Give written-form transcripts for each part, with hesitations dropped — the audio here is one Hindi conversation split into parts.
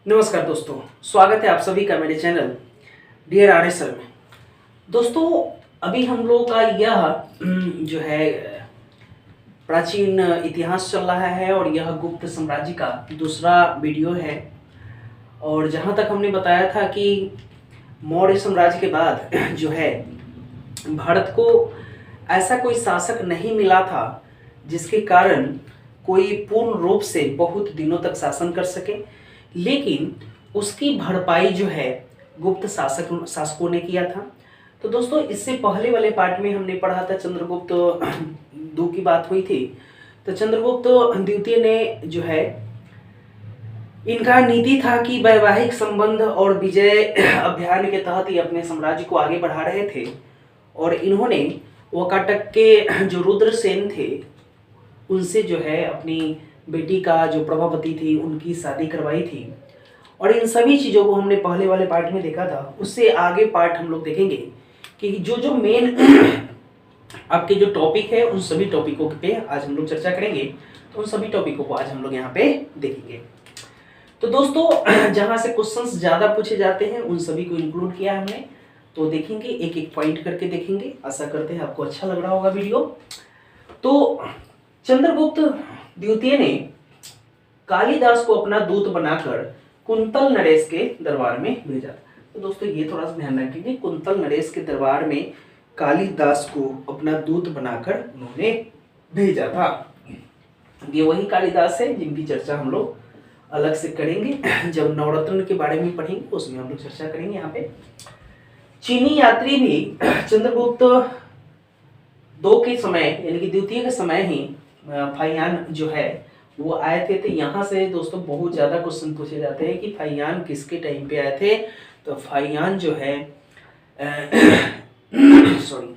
नमस्कार दोस्तों, स्वागत है आप सभी का मेरे channel dear R S sir में। दोस्तों, अभी हम लोगों का यह जो है प्राचीन इतिहास चल रहा है और यह गुप्त साम्राज्य का दूसरा वीडियो है। और जहाँ तक हमने बताया था कि मौर्य साम्राज्य के बाद जो है भारत को ऐसा कोई शासक नहीं मिला था जिसके कारण कोई पूर्ण रूप से बहुत दिनों तक शासन कर सके, लेकिन उसकी भरपाई जो है गुप्त शासकों ने किया था। तो दोस्तों, इससे पहले वाले पार्ट में हमने पढ़ा था चंद्रगुप्त दो की बात हुई थी। तो चंद्रगुप्त द्वितीय ने जो है इनका नीति था कि वैवाहिक संबंध और विजय अभियान के तहत ही अपने साम्राज्य को आगे बढ़ा रहे थे। और इन्होंने वाकाटक के जो रुद्रसेन थे उनसे जो है अपनी बेटी का जो प्रभावती थी उनकी शादी करवाई थी। और इन सभी चीज़ों को हमने पहले वाले पार्ट में देखा था। उससे आगे पार्ट हम लोग देखेंगे कि जो जो मेन आपके जो टॉपिक है उन सभी टॉपिकों पे आज हम लोग चर्चा करेंगे। तो उन सभी टॉपिकों को आज हम लोग यहाँ पे देखेंगे। तो दोस्तों, जहाँ से क्वेश्चंस ज़्यादा पूछे जाते हैं उन सभी को इंक्लूड किया हमने। तो देखेंगे, एक एक पॉइंट करके देखेंगे। आशा करते हैं आपको अच्छा लग रहा होगा वीडियो। तो चंद्रगुप्त द्वितीय ने कालिदास को अपना दूत बनाकर कुंतल नरेश के दरबार में भेजा। तो दोस्तों, ये थोड़ा सा ध्यान रखिए, कुंतल नरेश के दरबार में कालिदास को अपना दूत बनाकर उन्होंने भेजा था। ये वही कालिदास है जिनकी चर्चा हम लोग अलग से करेंगे, जब नवरत्न के बारे में पढ़ेंगे उसमें हम लोग चर्चा करेंगे। यहाँ पे चीनी यात्री भी चंद्रगुप्त दो के समय यानी कि द्वितीय के समय ही फाइयान जो है वो आए थे। तो यहाँ से दोस्तों बहुत ज़्यादा क्वेश्चन पूछे जाते हैं कि फाइयान किसके टाइम पे आए थे। तो फाइयान जो है सॉरी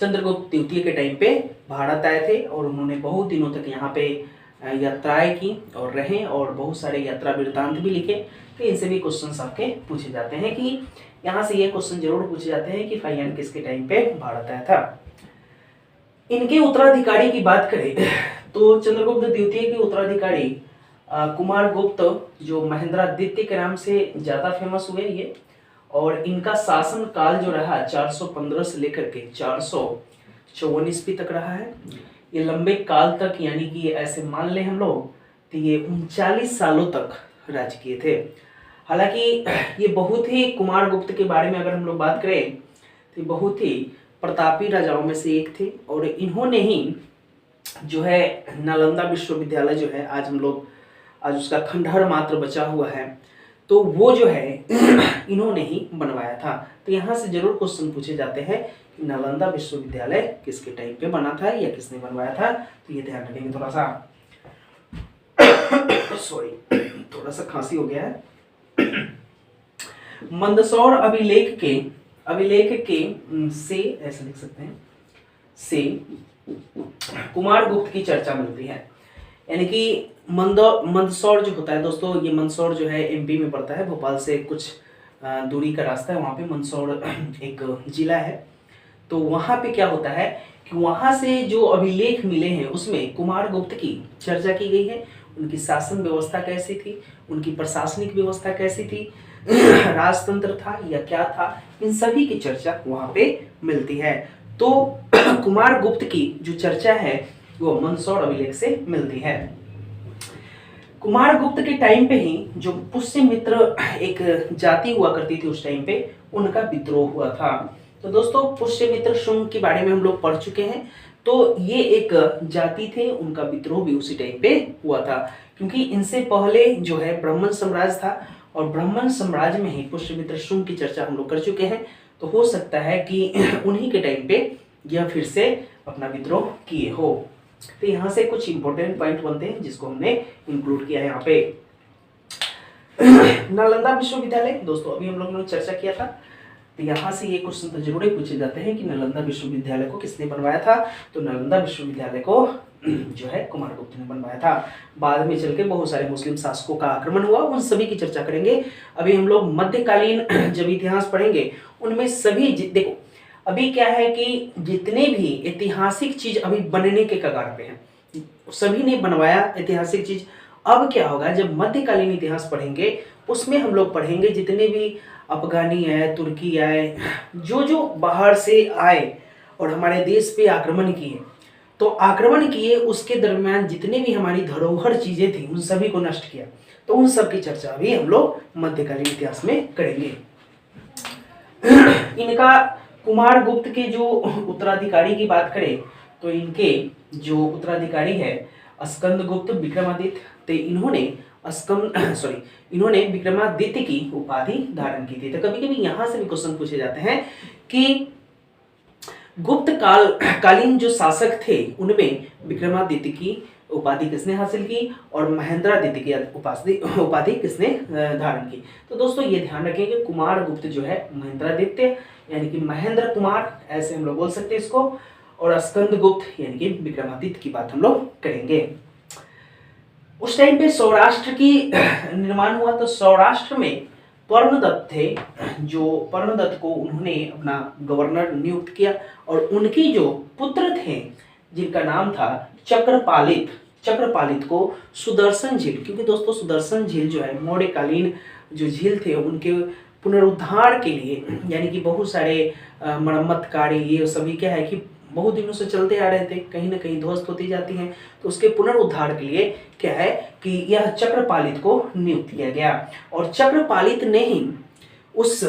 चंद्रगुप्त द्वितीय के टाइम पे भारत आए थे और उन्होंने बहुत दिनों तक यहाँ पे यात्राएं की और रहे और बहुत सारे यात्रा वृत्तांत भी लिखे। तो इनसे भी क्वेश्चन आपके पूछे जाते हैं कि यहाँ से ये क्वेश्चन जरूर पूछे जाते हैं कि फाइयान किसके टाइम पे भारत आया था। इनके उत्तराधिकारी की बात करें तो चंद्रगुप्त द्वितीय के उत्तराधिकारी कुमार गुप्त जो महेंद्रादित्य के नाम से ज़्यादा फेमस हुए ये। और इनका शासन काल जो रहा 415 से लेकर के 454 ईस्वी तक रहा है। ये लंबे काल तक, यानी कि ऐसे मान ले हम लोग, तो ये 39 सालों तक राज किए थे। हालांकि ये बहुत ही, कुमार गुप्त के बारे में अगर हम लोग बात करें तो बहुत ही प्रतापी राजाओं में से एक थे। और इन्होंने ही जो है नालंदा विश्वविद्यालय जो है आज उसका खंडहर मात्र बचा हुआ है, तो वो जो है इन्होंने ही बनवाया था। तो यहाँ से जरूर क्वेश्चन पूछे जाते हैं कि नालंदा विश्वविद्यालय किसके टाइम पे बना था या किसने बनवाया था। तो ये ध्यान रखेंगे। थोड़ा सा सॉरी, थोड़ा सा खांसी हो गया है। मंदसौर अभिलेख के से ऐसे लिख सकते हैं, से कुमार गुप्त की चर्चा मिलती है। यानी कि मंदसौर जो होता है दोस्तों, ये मंदसौर जो है एमपी में पड़ता है। भोपाल से कुछ दूरी का रास्ता है, वहाँ पे मंदसौर एक जिला है। तो वहाँ पे क्या होता है कि वहाँ से जो अभिलेख मिले हैं उसमें कुमार गुप्त की चर्चा की गई है। उनकी शासन व्यवस्था कैसी थी, उनकी प्रशासनिक व्यवस्था कैसी थी, राजतंत्र था या क्या था, इन सभी की चर्चा वहाँ पे मिलती है। तो कुमार गुप्त की जो चर्चा है वो मंदसौर अभिलेख से मिलती है। कुमार गुप्त के टाइम पे ही जो पुष्यमित्र एक जाति हुआ करती थी उस टाइम पे, उनका विद्रोह हुआ था। तो दोस्तों, पुष्यमित्र शुंग के बारे में हम लोग पढ़ चुके हैं। तो ये एक जाति थे, उनका विद्रोह भी उसी टाइम पे हुआ था, क्योंकि इनसे पहले जो है ब्राह्मण साम्राज्य था और ब्राह्मण साम्राज्य में ही पुष्यमित्र शुंग की चर्चा हम लोग कर चुके हैं। तो हो सकता है कि उन्हीं के टाइम पे यह फिर से अपना विद्रोह किए हो। तो यहाँ से कुछ इंपॉर्टेंट पॉइंट बनते हैं जिसको हमने इंक्लूड किया है यहाँ पे। नालंदा विश्वविद्यालय दोस्तों अभी हम लोगों ने चर्चा किया था। तो यहाँ से ये क्वेश्चन तो जरूर ही पूछे जाते हैं कि नालंदा विश्वविद्यालय को किसने बनवाया था। तो नालंदा विश्वविद्यालय को जो है कुमार गुप्त ने बनवाया था। बाद में चल के बहुत सारे मुस्लिम शासकों का आक्रमण हुआ, उन सभी की चर्चा करेंगे। अभी हम लोग मध्यकालीन जब इतिहास पढ़ेंगे उनमें सभी देखो, अभी क्या है कि जितने भी ऐतिहासिक चीज अभी बनने के कगार पे हैं, सभी ने बनवाया ऐतिहासिक चीज। अब क्या होगा, जब मध्यकालीन इतिहास पढ़ेंगे उसमें हम लोग पढ़ेंगे जितने भी अफगानी आए, तुर्की आए, जो जो बाहर से आए और हमारे देश पे आक्रमण किए, तो आक्रमण किए उसके दरमियान जितने भी हमारी धरोहर चीजें थी उन सभी को नष्ट किया। तो उन सब की चर्चा भी हम लोग मध्यकालीन इतिहास में करेंगे। इनका कुमार गुप्त के जो उत्तराधिकारी की बात करें तो इनके जो उत्तराधिकारी है स्कंद गुप्त विक्रमादित्य, तो इन्होंने विक्रमादित्य की उपाधि धारण की थी। तो कभी कभी यहां से भी क्वेश्चन पूछे जाते हैं कि गुप्त कालीन जो शासक थे उनमें विक्रमादित्य की उपाधि किसने हासिल की और महेंद्रादित्य की उपाधि किसने धारण की। तो दोस्तों ये ध्यान रखें कि कुमार गुप्त जो है महेंद्रादित्य यानी कि महेंद्र कुमार ऐसे हम लोग बोल सकते हैं इसको, और स्कंद गुप्त यानी कि विक्रमादित्य की बात हम लोग करेंगे। उस टाइम पे सौराष्ट्र की निर्माण हुआ, तो सौराष्ट्र में पर्णदत्त थे, जो पर्णदत्त को उन्होंने अपना गवर्नर नियुक्त किया और उनकी जो पुत्र थे जिनका नाम था चक्रपालित को सुदर्शन झील, क्योंकि दोस्तों सुदर्शन झील जो है मौर्यकालीन जो झील थे उनके पुनरुद्धार के लिए, यानी कि बहुत सारे मरम्मत कार्य ये सभी क्या है कि बहुत दिनों से चलते आ रहे थे, कहीं ना कहीं ध्वस्त होती जाती हैं, तो उसके पुनरुद्धार के लिए क्या है कि यह चक्रपालित को नियुक्त किया गया और चक्रपालित ने ही उस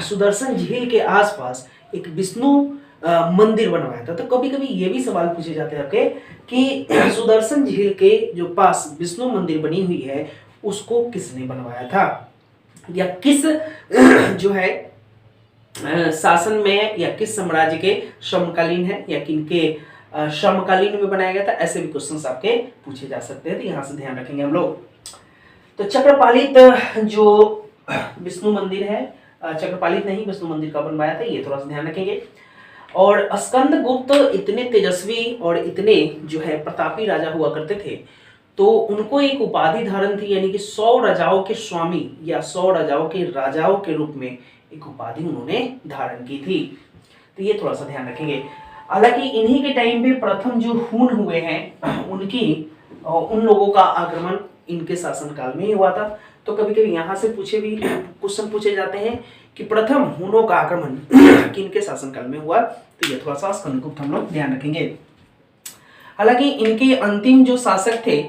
सुदर्शन झील के आसपास एक विष्णु मंदिर बनवाया था। तो कभी कभी ये भी सवाल पूछे जाते हैं आपके कि सुदर्शन झील के जो पास विष्णु मंदिर बनी हुई है उसको किसने बनवाया था, या किस जो है शासन में या किस साम्राज्य के समकालीन है या किनके समकालीन में बनाया गया था। ऐसे भी क्वेश्चंस आपके पूछे जा सकते हैं, तो यहाँ से ध्यान रखेंगे हम लोग। तो चक्रपालित जो विष्णु मंदिर है, चक्रपालित नहीं विष्णु मंदिर का बनवाया था, ये थोड़ा सा ध्यान रखेंगे। और स्कंद गुप्त इतने तेजस्वी और इतने जो है प्रतापी राजा हुआ करते थे, तो उनको एक उपाधि धारण थी, यानी कि 100 राजाओं के स्वामी या 100 राजाओं के राजाओं के रूप में एक उपाधि उन्होंने धारण की थी। तो ये थोड़ा सा ध्यान रखेंगे। हालांकि इन्हीं के टाइम पे प्रथम जो हून हुए हैं उन लोगों का आक्रमण इनके शासनकाल में ही हुआ था। तो कभी कभी यहाँ से क्वेश्चन पूछे जाते हैं कि प्रथम हूनों का आक्रमण किनके शासनकाल में हुआ, तो ये थोड़ा सा स्कंदगुप्त हम लोग ध्यान रखेंगे। हालांकि इनके अंतिम जो शासक थे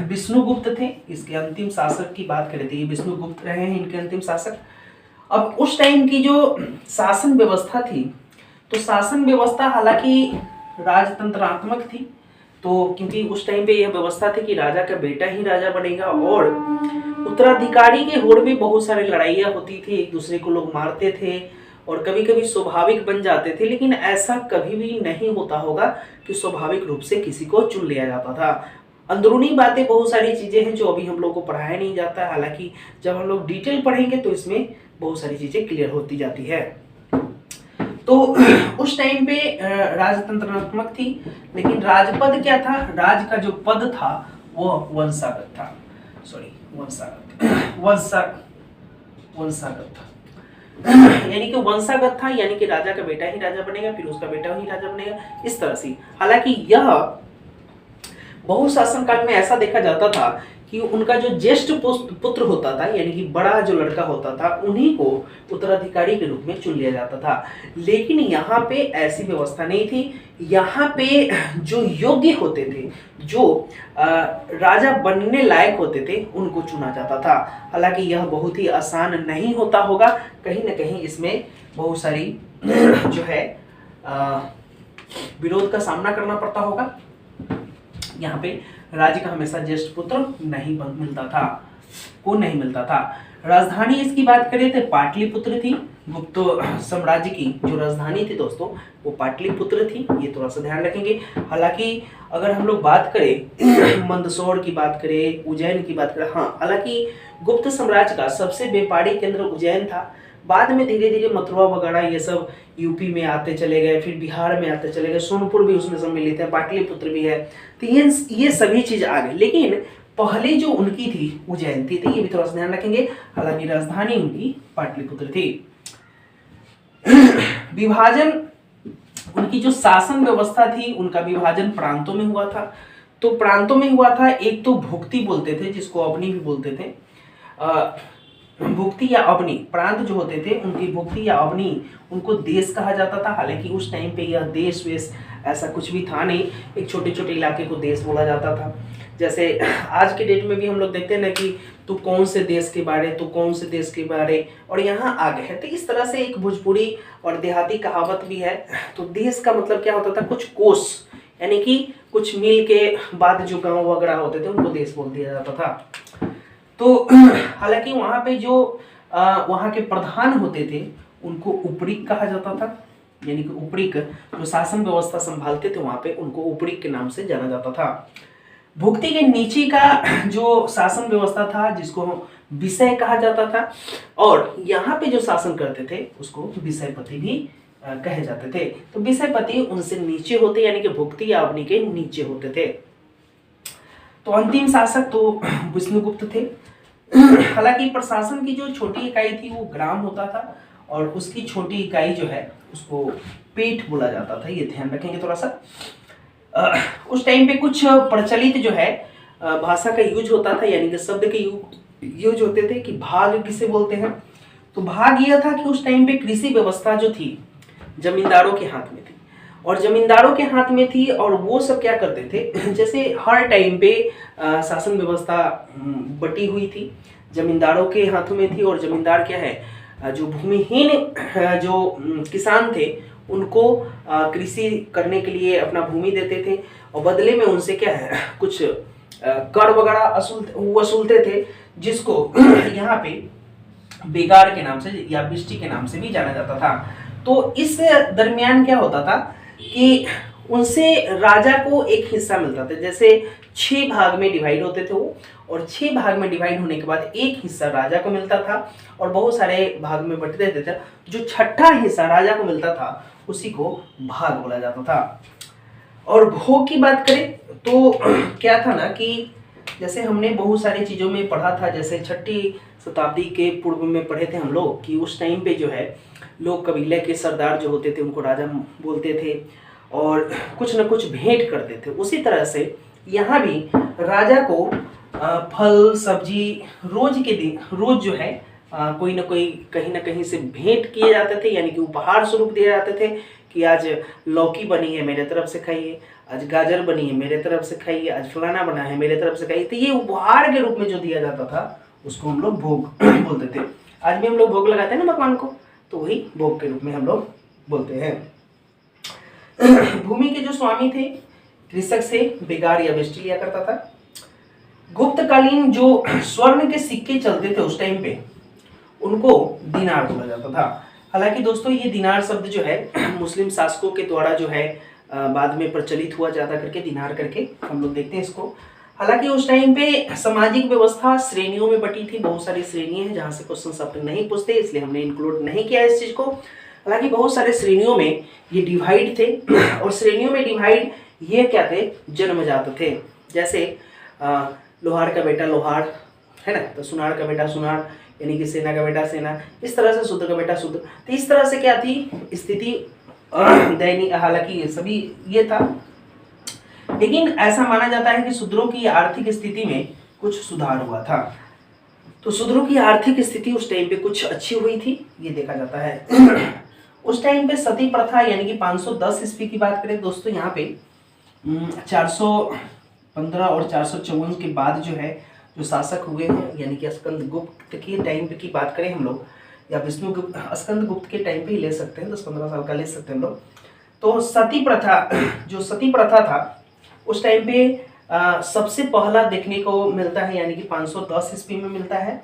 विष्णुगुप्त थे, इसके अंतिम शासक की बात करें तो ये विष्णुगुप्त रहे हैं इनके अंतिम शासक। अब उस टाइम की जो शासन व्यवस्था थी, तो शासन व्यवस्था हालांकि राजतंत्रात्मक थी, तो क्योंकि उस टाइम पे यह व्यवस्था थी कि राजा का बेटा ही राजा बनेगा और उत्तराधिकारी के होड़ में बहुत सारी लड़ाइयाँ होती थी, एक दूसरे को लोग मारते थे और कभी कभी स्वाभाविक बन जाते थे, लेकिन ऐसा कभी भी नहीं होता होगा कि स्वाभाविक रूप से किसी को चुन लिया जाता था। अंदरूनी बातें बहुत सारी चीजें हैं जो अभी हम लोग को पढ़ाया नहीं जाता है, हालांकि जब हम लोग डिटेल पढ़ेंगे तो इसमें बहुत सारी चीजें क्लियर होती जाती है। तो उस टाइम पे राजतंत्रात्मक थी, लेकिन राजपद क्या था, राज का जो पद था वो वंशागत था, वंशागत था, यानी कि वंशागत था, यानी कि राजा का बेटा ही राजा बनेगा, फिर उसका बेटा ही राजा बनेगा, इस तरह से। हालांकि यह बहुशासन काल में ऐसा देखा जाता था कि उनका जो ज्येष्ठ पुत्र होता था, यानी कि बड़ा जो लड़का होता था, उन्हीं को उत्तराधिकारी के रूप में चुन लिया जाता था। लेकिन यहाँ पे ऐसी व्यवस्था नहीं थी, यहाँ पे जो योग्य होते थे, जो राजा बनने लायक होते थे, उनको चुना जाता था। हालांकि यह बहुत ही आसान नहीं होता होगा, कहीं ना कहीं इसमें बहुत सारी जो है विरोध का सामना करना पड़ता होगा। यहाँ पे राज्य का हमेशा ज्येष्ठ पुत्र नहीं मिलता था। राजधानी इसकी बात करें तो पाटलिपुत्र थी, गुप्त साम्राज्य की जो राजधानी थी दोस्तों वो पाटलिपुत्र थी, ये थोड़ा सा ध्यान रखेंगे। हालांकि अगर हम लोग बात करें मंदसौर की बात करें, उज्जैन की बात करें, हाँ, हालांकि गुप्त साम्राज्य का सबसे व्यापारिक केंद्र उज्जैन था। बाद में धीरे धीरे मथुरा वगैरह ये सब यूपी में आते चले गए, फिर बिहार में आते चले गए, सोनपुर भी उसमें सम्मिलित है, पाटलिपुत्र भी है, तो ये सभी चीज आ गई। लेकिन पहले जो उनकी थी उज्जैन थी, तो ये भी थोड़ा सा ध्यान रखेंगे। हालांकि राजधानी उनकी पाटलिपुत्र थी। विभाजन, उनकी जो शासन व्यवस्था थी उनका विभाजन प्रांतों में हुआ था। तो प्रांतों में हुआ था, एक तो भुक्ति बोलते थे जिसको अवनी भी बोलते थे। भुक्ति या अवनी, प्रांत जो होते थे उनकी भुक्ति या अवनी, उनको देश कहा जाता था। हालांकि उस टाइम पे यह देश वेश ऐसा कुछ भी था नहीं, एक छोटे छोटे इलाके को देश बोला जाता था। जैसे आज के डेट में भी हम लोग देखते हैं ना कि तू कौन से देश के बारे, तू कौन से देश के बारे, और यहाँ आ गए हैं। तो इस तरह से एक भोजपुरी और देहाती कहावत भी है। तो देश का मतलब क्या होता था, कुछ कोस, यानी कि कुछ मील के बाद जो गांव वगैरह होते थे उनको देश बोल दिया जाता था। तो हालांकि वहाँ पे जो वहाँ के प्रधान होते थे उनको उपरीक कहा जाता था, यानी कि उपरीक जो शासन व्यवस्था संभालते थे वहाँ पे उनको उपरीक के नाम से जाना जाता था। भुक्ति के नीचे का जो शासन व्यवस्था था जिसको विषय कहा जाता था, और यहाँ पे जो शासन करते थे उसको विषयपति भी कहे जाते थे। तो विषयपति उनसे नीचे होते, यानी कि भुक्ति या अवनी के नीचे होते थे। तो अंतिम शासक तो विष्णुगुप्त थे। हालांकि प्रशासन की जो छोटी इकाई थी वो ग्राम होता था, और उसकी छोटी इकाई जो है उसको पेट बोला जाता था, ये ध्यान रखेंगे थोड़ा सा। उस टाइम पे कुछ प्रचलित जो है भाषा का यूज होता था, यानी कि शब्द के यूज होते थे कि भाग किसे बोलते हैं। तो भाग यह था कि उस टाइम पे कृषि व्यवस्था जो थी जमींदारों के हाथ में थी, और जमींदारों के हाथ में थी, और वो सब क्या करते थे, जैसे हर टाइम पे शासन व्यवस्था बटी हुई थी, जमींदारों के हाथों में थी। और जमींदार क्या है, जो भूमिहीन जो किसान थे उनको कृषि करने के लिए अपना भूमि देते थे, और बदले में उनसे क्या है कुछ कर वगैरह वसूलते थे, जिसको यहाँ पे बेगार के नाम से या बिस्टी के नाम से भी जाना जाता था। तो इस दरमियान क्या होता था कि उनसे राजा को एक हिस्सा मिलता था। जैसे 6 भाग में डिवाइड होते थे वो, और 6 भाग में डिवाइड होने के बाद एक हिस्सा राजा को मिलता था, और बहुत सारे भाग में बंट देते थे। जो छठा हिस्सा राजा को मिलता था उसी को भाग बोला जाता था। और भोग की बात करें तो क्या था ना कि जैसे हमने बहुत सारी चीज़ों में पढ़ा था, जैसे 6ठी शताब्दी के पूर्व में पढ़े थे हम लोग कि उस टाइम पे जो है लोग कबीले के सरदार जो होते थे उनको राजा बोलते थे, और कुछ न कुछ भेंट करते थे। उसी तरह से यहाँ भी राजा को फल सब्जी रोज के दिन रोज जो है कोई ना कोई कहीं ना कहीं से भेंट किए जाते थे, यानी कि उपहार स्वरूप दिए जाते थे कि आज लौकी बनी है मेरे तरफ से खाइए, आज गाजर बनी है मेरे तरफ से खाइए, आज फलाना बना है मेरे तरफ से खाइए। तो ये उपहार के रूप में जो दिया जाता था उसको हम लोग भोग बोलते थे। आज भी हम लोग भोग लगाते हैं ना भगवान को, तो वही भोग के रूप में हम लोग बोलते हैं। भूमि के जो स्वामी थे कृषक से बेगार या बेष्टी लिया करता था। गुप्तकालीन जो स्वर्ण के सिक्के चलते थे उस टाइम पे उनको दिनार बोला जाता था। हालांकि दोस्तों ये दिनार शब्द जो है मुस्लिम शासकों के द्वारा जो है बाद में प्रचलित हुआ ज्यादा करके दिनार करके हम लोग देखते हैं इसको। हालांकि उस टाइम पे सामाजिक व्यवस्था श्रेणियों में बटी थी, बहुत सारी श्रेणियां हैं जहां से क्वेश्चन आप नहीं पूछते, इसलिए हमने इंक्लूड नहीं किया इस चीज को। हालांकि बहुत सारे श्रेणियों में ये डिवाइड थे, और श्रेणियों में डिवाइड ये क्या थे, जन्मजात थे। जैसे लोहार का बेटा लोहार है ना, तो सुनार का बेटा सुनार, यानी कि सेना का बेटा सेना, इस तरह से शूद्र का बेटा शूद्र। तो इस तरह से क्या थी स्थिति दैनिक, हालांकि ये सभी ये था, लेकिन ऐसा माना जाता है कि शूद्रों की आर्थिक स्थिति में कुछ सुधार हुआ था। तो शूद्रों की आर्थिक स्थिति उस टाइम पे कुछ अच्छी हुई थी, ये देखा जाता है। उस टाइम पे सती प्रथा यानी कि 510 ईस्वी की बात करें दोस्तों, यहाँ पे 415 और 454 के बाद जो है जो शासक हुए हैं, यानी कि स्कंद गुप्त के टाइम पे की बात करें हम लोग, या विष्णु गुप्त स्कंद गुप्त के टाइम पे ही ले सकते हैं, 10-15 साल का ले सकते हैं हम लोग। तो सती प्रथा, जो सती प्रथा था उस टाइम पे सबसे पहला देखने को मिलता है, यानी कि 510 ईस्वी में मिलता है,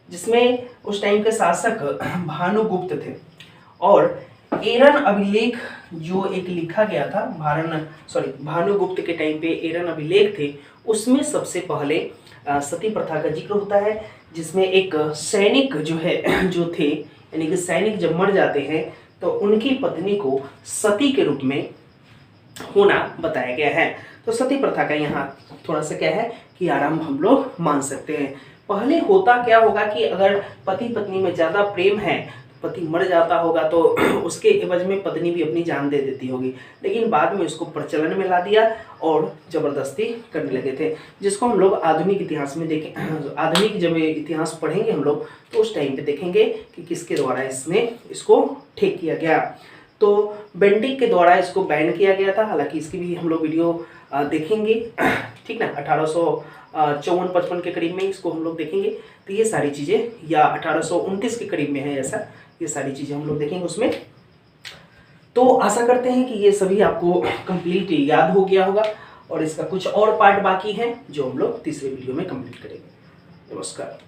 जिसमें उस टाइम के शासक भानुगुप्त थे। और एरन अभिलेख जो एक लिखा गया था भानुगुप्त के टाइम पे एरन अभिलेख थे, उसमें सबसे पहले सती प्रथा का जिक्र होता है, जिसमें एक सैनिक जो थे, यानी कि सैनिक जब मर जाते हैं तो उनकी पत्नी को सती के रूप में होना बताया गया है। तो सती प्रथा का यहाँ थोड़ा सा क्या है कि आराम हम लोग मान सकते हैं। पहले होता क्या होगा कि अगर पति पत्नी में ज़्यादा प्रेम है, पति मर जाता होगा तो उसके एवज में पत्नी भी अपनी जान दे देती होगी, लेकिन बाद में इसको प्रचलन में ला दिया और ज़बरदस्ती करने लगे थे, जिसको हम लोग आधुनिक इतिहास में देखें, आधुनिक जब इतिहास पढ़ेंगे हम लोग तो उस टाइम पे देखेंगे कि किसके द्वारा इसको ठीक किया गया। तो बेंटिक के द्वारा इसको बैन किया गया था, हालांकि इसकी भी हम लोग वीडियो देखेंगे, ठीक ना, 1854-55 के करीब में इसको हम लोग देखेंगे। तो ये सारी चीज़ें, या 1829 के करीब में है ऐसा, ये सारी चीज़ें हम लोग देखेंगे उसमें। तो आशा करते हैं कि ये सभी आपको कंप्लीट याद हो गया होगा, और इसका कुछ और पार्ट बाकी है जो हम लोग तीसरे वीडियो में कंप्लीट करेंगे। नमस्कार।